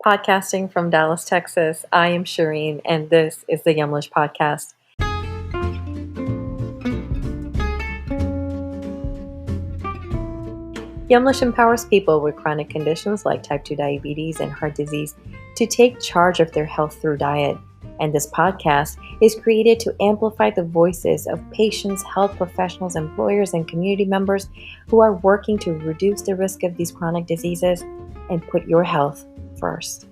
Podcasting from Dallas, Texas. I am Shireen, and this is the Yumlish podcast. Yumlish empowers people with chronic conditions like type 2 diabetes and heart disease to take charge of their health through diet. And this podcast is created to amplify the voices of patients, health professionals, employers, and community members who are working to reduce the risk of these chronic diseases and put your health first.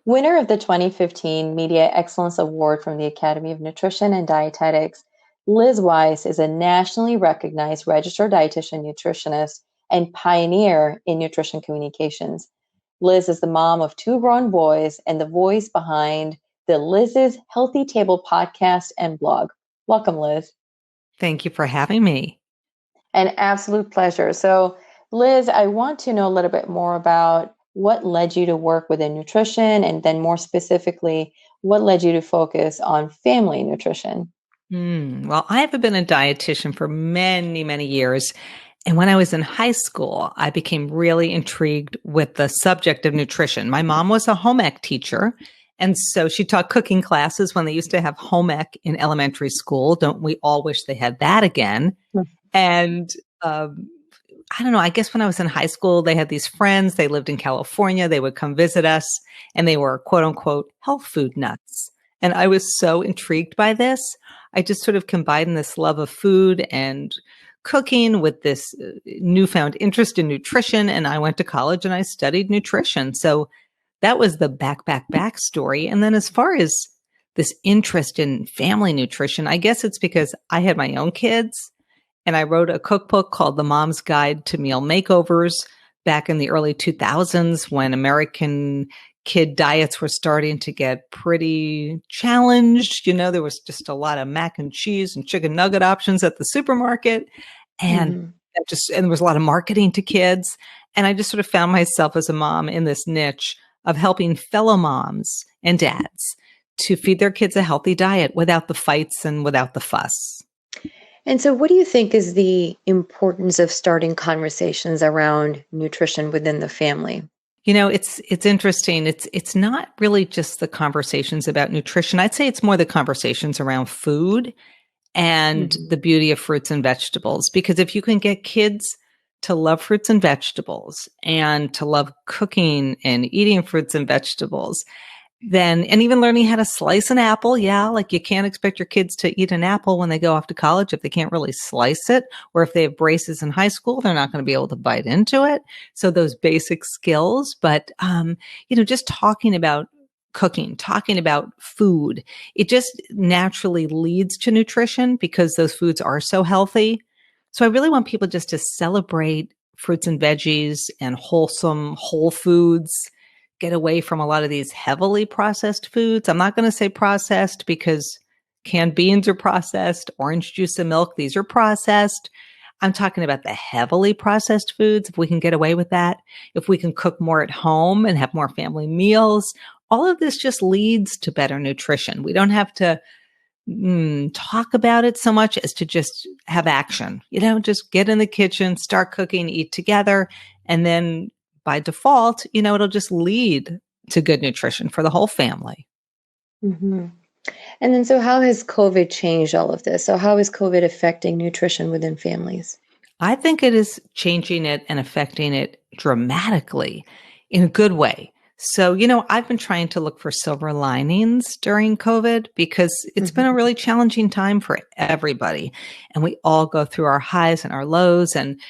Winner of the 2015 Media Excellence Award from the Academy of Nutrition and Dietetics, Liz Weiss is a nationally recognized registered dietitian nutritionist and pioneer in nutrition communications. Liz is the mom of 2 grown boys and the voice behind the Liz's Healthy Table podcast and blog. Welcome, Liz. Thank you for having me. An absolute pleasure. So, Liz, I want to know a little bit more about what led you to work within nutrition, and then more specifically, what led you to focus on family nutrition? Well, I have been a dietitian for many, many years. And when I was in high school, I became really intrigued with the subject of nutrition. My mom was a home ec teacher. And so she taught cooking classes when they used to have home ec in elementary school. Don't we all wish they had that again? And I don't know, I guess when I was in high school, they had these friends. They lived in California. They would come visit us, and they were quote unquote health food nuts. And I was so intrigued by this. I just sort of combined this love of food and cooking with this newfound interest in nutrition. And I went to college and I studied nutrition. So that was the back story. And then as far as this interest in family nutrition, I guess it's because I had my own kids, and I wrote a cookbook called The Mom's Guide to Meal Makeovers back in the early 2000s when American kid diets were starting to get pretty challenged. You know, there was just a lot of mac and cheese and chicken nugget options at the supermarket. And and there was a lot of marketing to kids. And I just sort of found myself as a mom in this niche of helping fellow moms and dads to feed their kids a healthy diet without the fights and without the fuss. And so what do you think is the importance of starting conversations around nutrition within the family? You know, it's interesting. It's not really just the conversations about nutrition. I'd say it's more the conversations around food and the beauty of fruits and vegetables. Because if you can get kids to love fruits and vegetables and to love cooking and eating fruits and vegetables, then, and even learning how to slice an apple. Yeah, like you can't expect your kids to eat an apple when they go off to college if they can't really slice it, or if they have braces in high school, they're not going to be able to bite into it. So those basic skills, but, just talking about cooking, talking about food, it just naturally leads to nutrition because those foods are so healthy. So I really want people just to celebrate fruits and veggies and wholesome, whole foods. Get away from a lot of these heavily processed foods. I'm not going to say processed because canned beans are processed, orange juice and milk, these are processed. I'm talking about the heavily processed foods. If we can get away with that, if we can cook more at home and have more family meals, all of this just leads to better nutrition. We don't have to talk about it so much as to just have action. Just get in the kitchen, start cooking, eat together, and then by default, it'll just lead to good nutrition for the whole family. Mm-hmm. And then, so how has COVID changed all of this? So how is COVID affecting nutrition within families? I think it is changing it and affecting it dramatically in a good way. So, I've been trying to look for silver linings during COVID because it's been a really challenging time for everybody. And we all go through our highs and our lows. And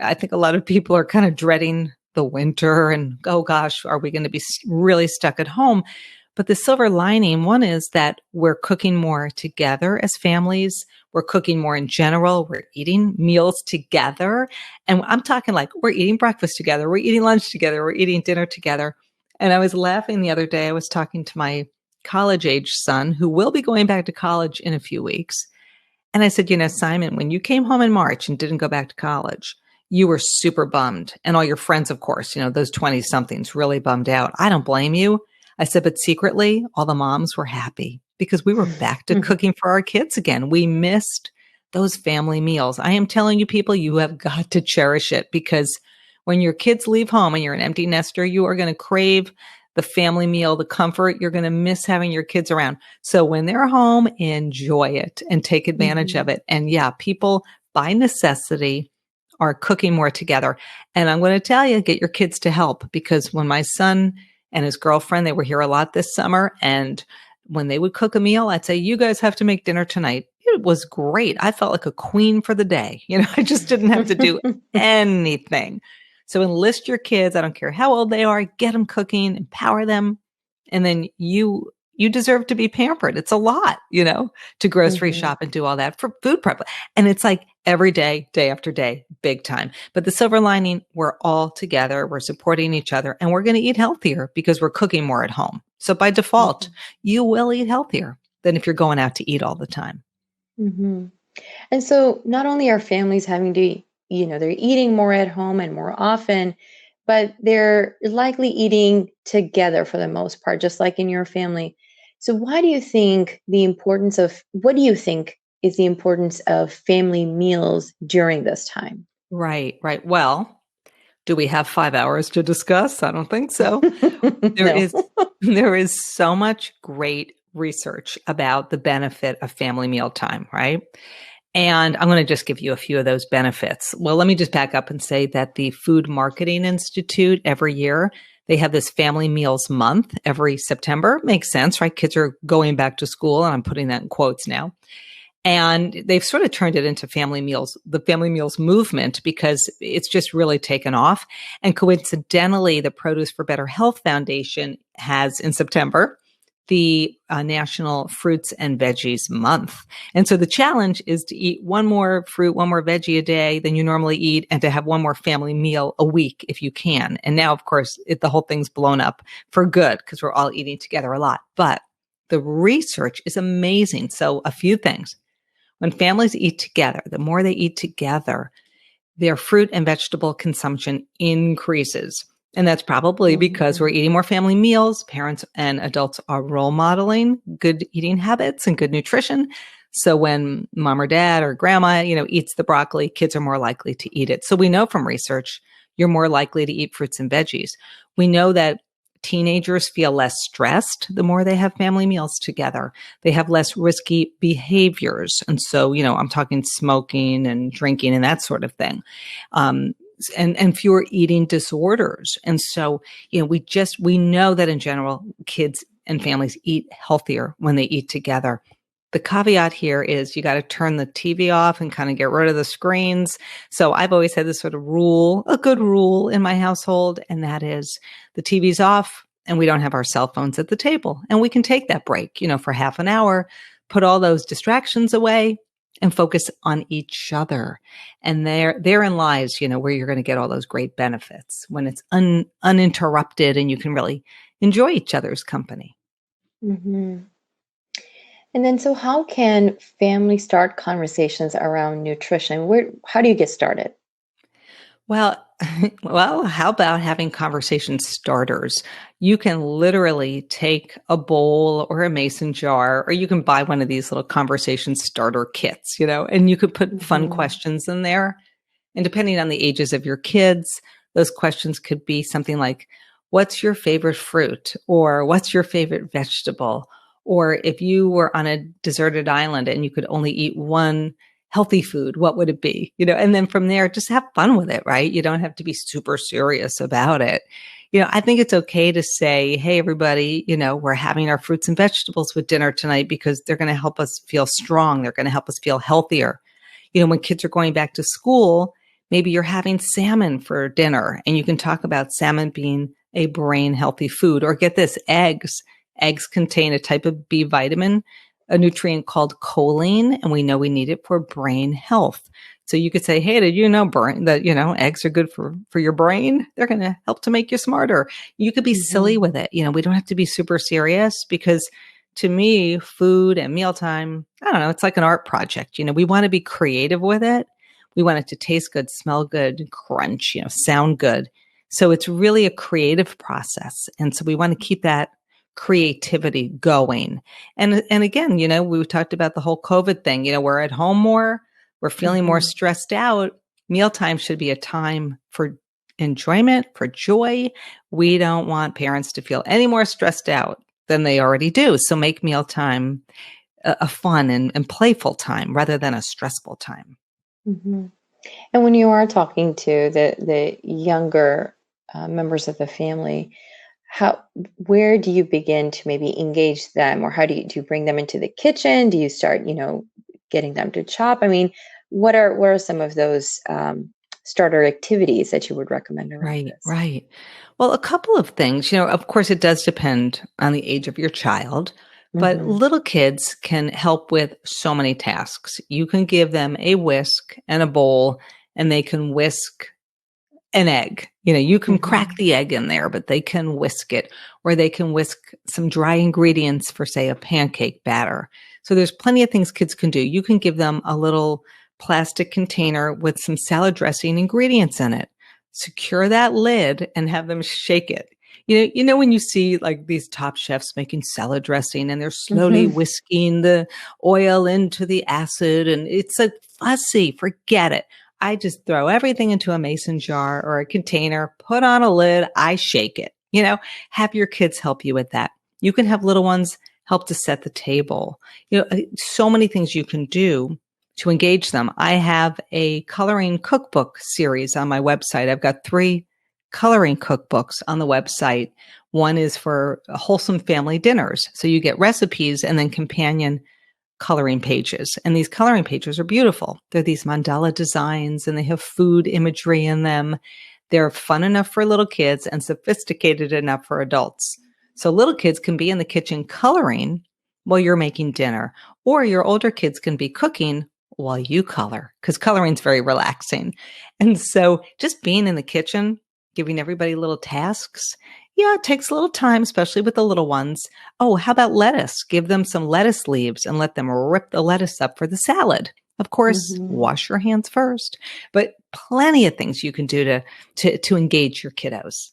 I think a lot of people are kind of dreading the winter and, oh gosh, are we going to be really stuck at home? But the silver lining, one is that we're cooking more together as families. We're cooking more in general. We're eating meals together. And I'm talking like we're eating breakfast together. We're eating lunch together. We're eating dinner together. And I was laughing the other day. I was talking to my college-age son who will be going back to college in a few weeks. And I said, Simon, when you came home in March and didn't go back to college, you were super bummed. And all your friends, of course, those 20 somethings really bummed out. I don't blame you. I said, but secretly, all the moms were happy because we were back to cooking for our kids again. We missed those family meals. I am telling you, people, you have got to cherish it, because when your kids leave home and you're an empty nester, you are going to crave the family meal, the comfort. You're going to miss having your kids around. So when they're home, enjoy it and take advantage of it. And yeah, people by necessity are cooking more together. And I'm going to tell you, get your kids to help, because when my son and his girlfriend, they were here a lot this summer, and when they would cook a meal, I'd say, you guys have to make dinner tonight. It was great. I felt like a queen for the day. I just didn't have to do anything. So enlist your kids. I don't care how old they are. Get them cooking, empower them. And then you deserve to be pampered. It's a lot, to grocery shop and do all that for food prep. And it's like every day, day after day, big time. But the silver lining, we're all together. We're supporting each other, and we're going to eat healthier because we're cooking more at home. So by default, you will eat healthier than if you're going out to eat all the time. And so not only are families having to, they're eating more at home and more often, but they're likely eating together for the most part, just like in your family. So what do you think is the importance of family meals during this time? Right. Well, do we have 5 hours to discuss? I don't think so. No. There is so much great research about the benefit of family mealtime, right? And I'm going to just give you a few of those benefits. Well, let me just back up and say that the Food Marketing Institute, every year, they have this Family Meals Month every September. Makes sense, right? Kids are going back to school, and I'm putting that in quotes now. And they've sort of turned it into family meals, the family meals movement, because it's just really taken off. And coincidentally, the Produce for Better Health Foundation has in September the National Fruits and Veggies Month. And so the challenge is to eat one more fruit, one more veggie a day than you normally eat, and to have one more family meal a week if you can. And now, of course, the whole thing's blown up for good because we're all eating together a lot. But the research is amazing. So a few things. When families eat together, the more they eat together, their fruit and vegetable consumption increases. And that's probably because we're eating more family meals. Parents and adults are role modeling good eating habits and good nutrition. So when mom or dad or grandma, eats the broccoli, kids are more likely to eat it. So we know from research, you're more likely to eat fruits and veggies. We know that teenagers feel less stressed the more they have family meals together. They have less risky behaviors. And so, I'm talking smoking and drinking and that sort of thing. And fewer eating disorders. And so, we know that in general, kids and families eat healthier when they eat together. The caveat here is you got to turn the TV off and kind of get rid of the screens. So I've always had this sort of rule, a good rule in my household, and that is the TV's off and we don't have our cell phones at the table. And we can take that break, for half an hour, put all those distractions away and focus on each other. And therein lies, where you're going to get all those great benefits when it's uninterrupted and you can really enjoy each other's company. And then, so how can families start conversations around nutrition? How do you get started? Well, how about having conversation starters? You can literally take a bowl or a mason jar, or you can buy one of these little conversation starter kits, and you could put fun questions in there. And depending on the ages of your kids, those questions could be something like, what's your favorite fruit? Or what's your favorite vegetable? Or if you were on a deserted island and you could only eat one healthy food, what would it be? And then from there, just have fun with it, right? You don't have to be super serious about it. I think it's okay to say, hey, everybody, we're having our fruits and vegetables with dinner tonight because they're going to help us feel strong. They're going to help us feel healthier. When kids are going back to school, maybe you're having salmon for dinner and you can talk about salmon being a brain healthy food. Or get this, eggs. Eggs contain a type of B vitamin, a nutrient called choline, and we know we need it for brain health. So you could say, hey, did you know that, eggs are good for your brain? They're going to help to make you smarter. You could be silly with it. We don't have to be super serious, because to me, food and mealtime, I don't know, it's like an art project. We want to be creative with it. We want it to taste good, smell good, crunch, sound good. So it's really a creative process. And so we want to keep that creativity going. And again, we talked about the whole COVID thing. We're at home more, we're feeling more stressed out. Mealtime should be a time for enjoyment, for joy. We don't want parents to feel any more stressed out than they already do. So make mealtime a fun and playful time rather than a stressful time. Mm-hmm. And when you are talking to the younger members of the family, where do you begin to maybe engage them, or how do you bring them into the kitchen? Do you start, getting them to chop? I mean, what are some of those starter activities that you would recommend around Right, this? right. Well, a couple of things. Of course, it does depend on the age of your child, but Mm-hmm. little kids can help with so many tasks. You can give them a whisk and a bowl, and they can whisk an egg. You can crack Mm-hmm. the egg in there, but they can whisk it, or they can whisk some dry ingredients for, say, a pancake batter. So there's plenty of things kids can do. You can give them a little plastic container with some salad dressing ingredients in it. Secure that lid and have them shake it. When you see like these top chefs making salad dressing and they're slowly Mm-hmm. whisking the oil into the acid, and it's like fussy, forget it. I just throw everything into a mason jar or a container, put on a lid, I shake it. Have your kids help you with that. You can have little ones help to set the table. So many things you can do to engage them. I have a coloring cookbook series on my website. I've got 3 coloring cookbooks on the website. One is for wholesome family dinners. So you get recipes and then companion coloring pages. And these coloring pages are beautiful. They're these mandala designs and they have food imagery in them. They're fun enough for little kids and sophisticated enough for adults. So little kids can be in the kitchen coloring while you're making dinner, or your older kids can be cooking while you color, because coloring is very relaxing. And so just being in the kitchen, giving everybody little tasks, yeah, it takes a little time, especially with the little ones. Oh, how about lettuce? Give them some lettuce leaves and let them rip the lettuce up for the salad. Of course, Mm-hmm. wash your hands first, but plenty of things you can do to engage your kiddos.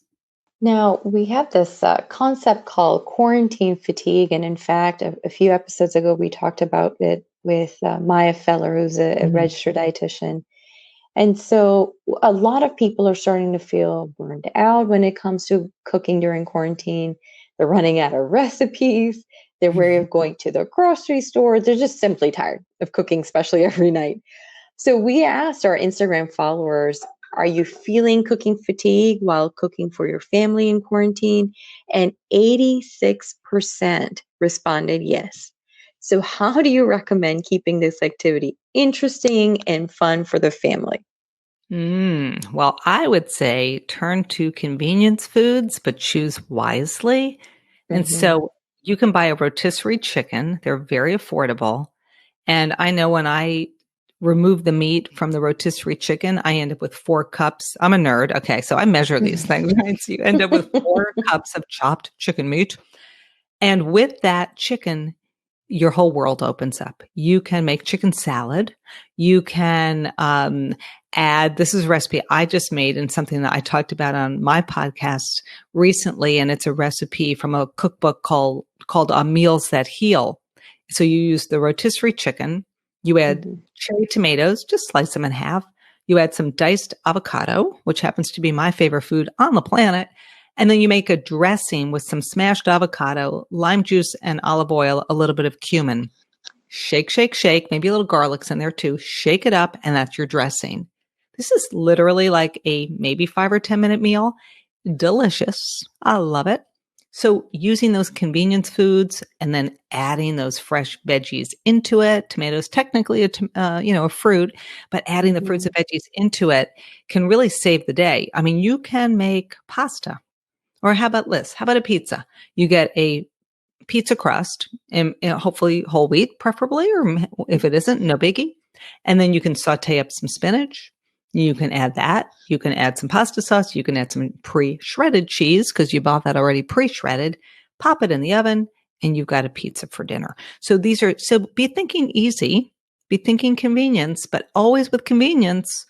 Now, we have this concept called quarantine fatigue. And in fact, a few episodes ago, we talked about it with Maya Feller, who's a Mm. registered dietitian. And so a lot of people are starting to feel burned out when it comes to cooking during quarantine. They're running out of recipes. They're wary of going to the grocery store. They're just simply tired of cooking, especially every night. So we asked our Instagram followers, are you feeling cooking fatigue while cooking for your family in quarantine? And 86% responded yes. So how do you recommend keeping this activity interesting and fun for the family? Well, I would say turn to convenience foods, but choose wisely. And Mm-hmm. so you can buy a rotisserie chicken. They're very affordable. And I know when I remove the meat from the rotisserie chicken, I end up with 4 cups. I'm a nerd. Okay. So I measure these things, right? So you end up with 4 cups of chopped chicken meat. And with that chicken, your whole world opens up. You can make chicken salad. You can add, this is a recipe I just made and something that I talked about on my podcast recently. And it's a recipe from a cookbook called Meals That Heal. So you use the rotisserie chicken. You add Mm-hmm. cherry tomatoes, just slice them in half. You add some diced avocado, which happens to be my favorite food on the planet. And then you make a dressing with some smashed avocado, lime juice, and olive oil, a little bit of cumin. Shake, shake, shake. Maybe a little garlic's in there too. Shake it up, and that's your dressing. This is literally like a maybe 5 or 10 minute meal. Delicious. I love it. So using those convenience foods and then adding those fresh veggies into it, tomatoes technically a fruit, but adding the fruits Mm-hmm. and veggies into it can really save the day. I mean, you can make pasta. Or how about this? How about a pizza? You get a pizza crust and hopefully whole wheat, preferably, or if it isn't, no biggie. And then you can saute up some spinach. You can add that. You can add some pasta sauce. You can add some pre-shredded cheese because you bought that already pre-shredded. Pop it in the oven and you've got a pizza for dinner. So be thinking easy, be thinking convenience, but always with convenience,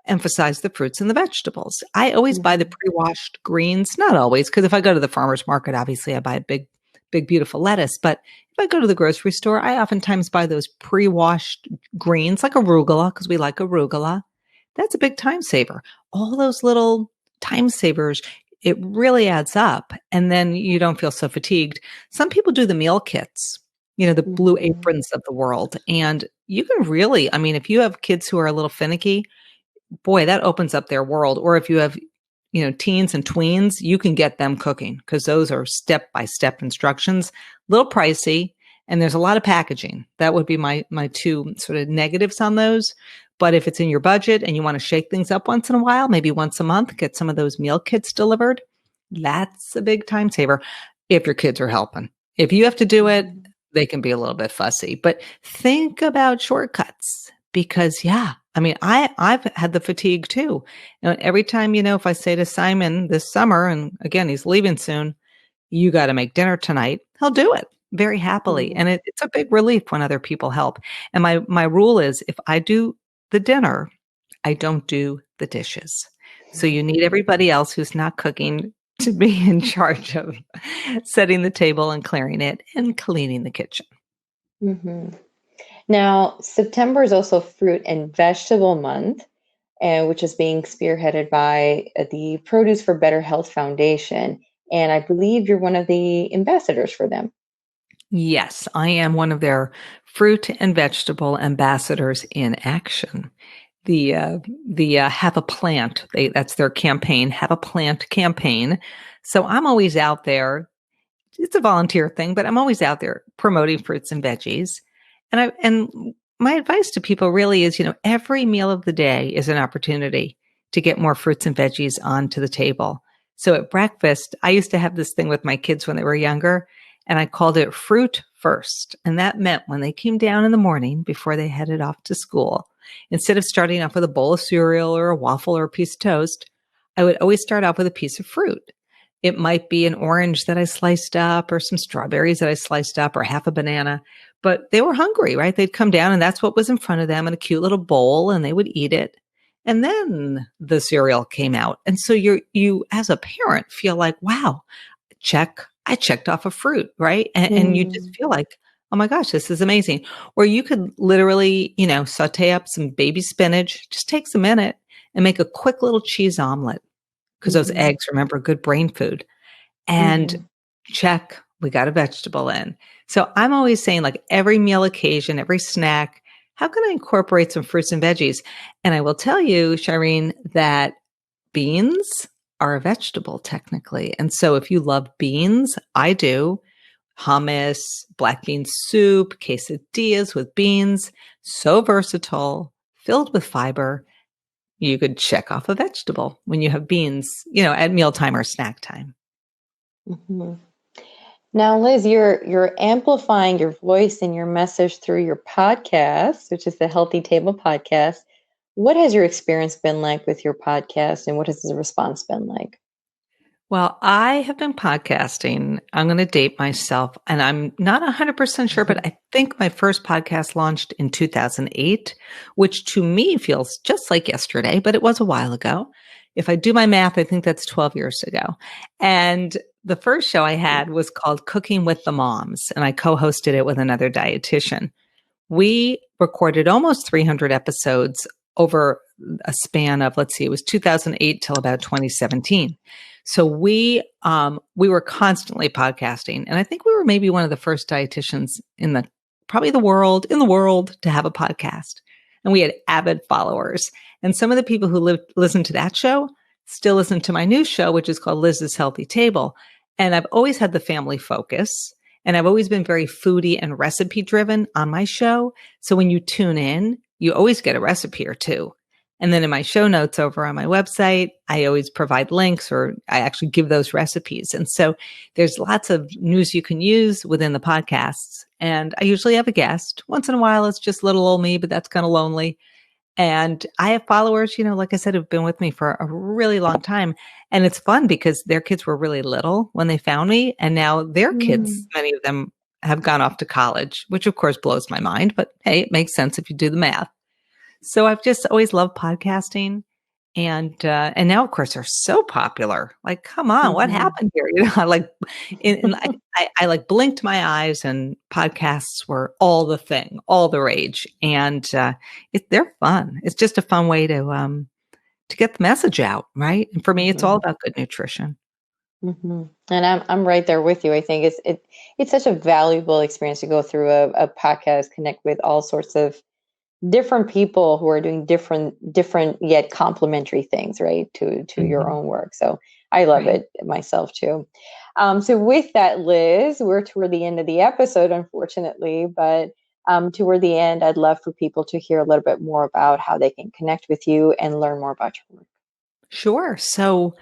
emphasize the fruits and the vegetables. I always buy the Mm-hmm. pre-washed greens, not always, because if I go to the farmer's market, obviously I buy a big big, beautiful lettuce. But if I go to the grocery store, I oftentimes buy those pre-washed greens like arugula because we like arugula. That's a big time saver. All those little time savers, it really adds up. And then you don't feel so fatigued. Some people do the meal kits, the blue Mhm. aprons of the world. And you can really, I mean, if you have kids who are a little finicky, boy, that opens up their world. Or if you have, teens and tweens, you can get them cooking because those are step-by-step instructions, a little pricey, and there's a lot of packaging. That would be my two sort of negatives on those. But if it's in your budget and you want to shake things up once in a while, maybe once a month, get some of those meal kits delivered. That's a big time saver if your kids are helping. If you have to do it, Mhm. they can be a little bit fussy. But think about shortcuts because, yeah, I mean, I've had the fatigue too. Every time, if I say to Simon this summer, and again, he's leaving soon, you got to make dinner tonight, he'll do it very happily. And Mhm. it's a big relief when other people help. And my rule is if I do the dinner, I don't do the dishes. So you need everybody else who's not cooking to be in charge of setting the table and clearing it and cleaning the kitchen. Mhm. Now, September is also Fruit and Vegetable Month, which is being spearheaded by the Produce for Better Health Foundation. And I believe you're one of the ambassadors for them. Yes, I am one of their fruit and vegetable ambassadors in action. The Have a Plant, that's their campaign, Have a Plant campaign. So I'm always out there. It's a volunteer thing, but I'm always out there promoting fruits and veggies. And my advice to people really is, every meal of the day is an opportunity to get more fruits and veggies onto the table. So at breakfast, I used to have this thing with my kids when they were younger, and I called it fruit first. And that meant when they came down in the morning before they headed off to school, instead of starting off with a bowl of cereal or a waffle or a piece of toast, I would always start off with a piece of fruit. It might be an orange that I sliced up or some strawberries that I sliced up or half a banana, but they were hungry, right? They'd come down and that's what was in front of them in a cute little bowl and they would eat it. And then the cereal came out. And so you as a parent feel like, wow, I checked off a fruit, right? And you just Mm. feel like, oh my gosh, this is amazing. Or you could literally, saute up some baby spinach, just takes a minute and make a quick little cheese omelet because those Mhm. eggs, remember, good brain food. And Mhm. check, we got a vegetable in. So I'm always saying, like, every meal occasion, every snack, how can I incorporate some fruits and veggies? And I will tell you, Shireen, that beans are a vegetable technically. And so if you love beans, I do. Hummus, black bean soup, quesadillas with beans, so versatile, filled with fiber. You could check off a vegetable when you have beans, at mealtime or snack time. Mhm. Now, Liz, you're amplifying your voice and your message through your podcast, which is the Healthy Table podcast. What has your experience been like with your podcast, and what has the response been like? Well, I have been podcasting. I'm going to date myself, and I'm not 100% sure, but I think my first podcast launched in 2008, which to me feels just like yesterday, but it was a while ago. If I do my math, I think that's 12 years ago. And the first show I had was called Cooking with the Moms, and I co hosted it with another dietitian. We recorded almost 300 episodes over a span of, let's see, it was 2008 till about 2017. So we were constantly podcasting, and I think we were maybe one of the first dietitians in the world to have a podcast. And we had avid followers. And some of the people who listened to that show still listen to my new show, which is called Liz's Healthy Table. And I've always had the family focus. And I've always been very foodie and recipe driven on my show. So when you tune in, you always get a recipe or two. And then in my show notes over on my website, I always provide links or I actually give those recipes. And so there's lots of news you can use within the podcasts. And I usually have a guest. Once in a while, it's just little old me, but that's kind of lonely. And I have followers, like I said, who've been with me for a really long time. And it's fun because their kids were really little when they found me. And now their kids, Mm. many of them have gone off to college, which of course blows my mind. But hey, it makes sense if you do the math. So I've just always loved podcasting. And now, of course, they're so popular. Like, come on, what Mhm. happened here? I like, and I like blinked my eyes, and podcasts were all the thing, all the rage, and they're fun. It's just a fun way to get the message out, right? And for me, it's all Mhm. about good nutrition. And I'm right there with you. I think it's such a valuable experience to go through a podcast, connect with all sorts of different people who are doing different yet complementary things, right, to your Hmm. own work. So I love Right. it myself too. So with that, Liz, we're toward the end of the episode, unfortunately, but toward the end, I'd love for people to hear a little bit more about how they can connect with you and learn more about your work. Sure. So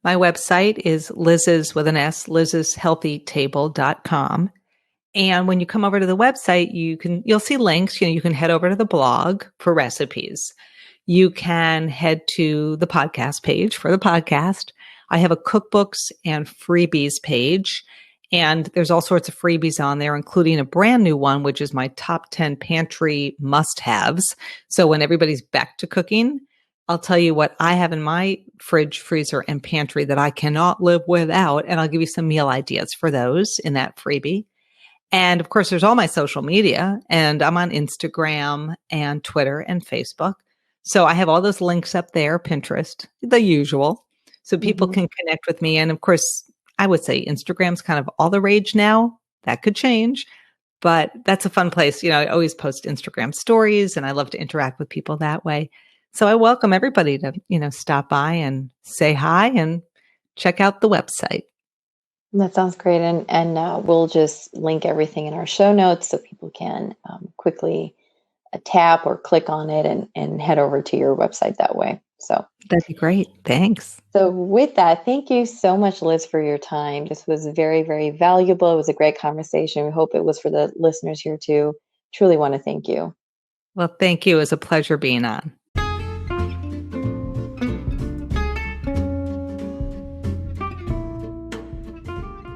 my website is Liz's with an S, liz'shealthytable.com. And when you come over to the website, you'll see links. You can head over to the blog for recipes. You can head to the podcast page for the podcast. I have a cookbooks and freebies page, and there's all sorts of freebies on there, including a brand new one, which is my top 10 pantry must-haves. So when everybody's back to cooking, I'll tell you what I have in my fridge, freezer, and pantry that I cannot live without, and I'll give you some meal ideas for those in that freebie. And of course, there's all my social media, and I'm on Instagram and Twitter and Facebook. So I have all those links up there, Pinterest, the usual. So people Hmm. can connect with me. And of course, I would say Instagram's kind of all the rage now. That could change, but that's a fun place. I always post Instagram stories, and I love to interact with people that way. So I welcome everybody to, stop by and say hi and check out the website. That sounds great, and we'll just link everything in our show notes so people can quickly tap or click on it and head over to your website that way. That'd be great. Thanks. So with that, thank you so much, Liz, for your time. This was very, very valuable. It was a great conversation. We hope it was for the listeners here too. Truly want to thank you. Well, thank you. It was a pleasure being on.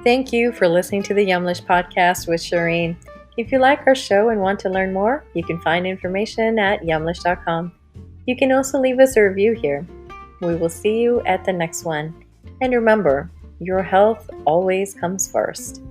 Thank you for listening to the Yumlish podcast with Shireen. If you like our show and want to learn more, you can find information at yumlish.com. You can also leave us a review here. We will see you at the next one. And remember, your health always comes first.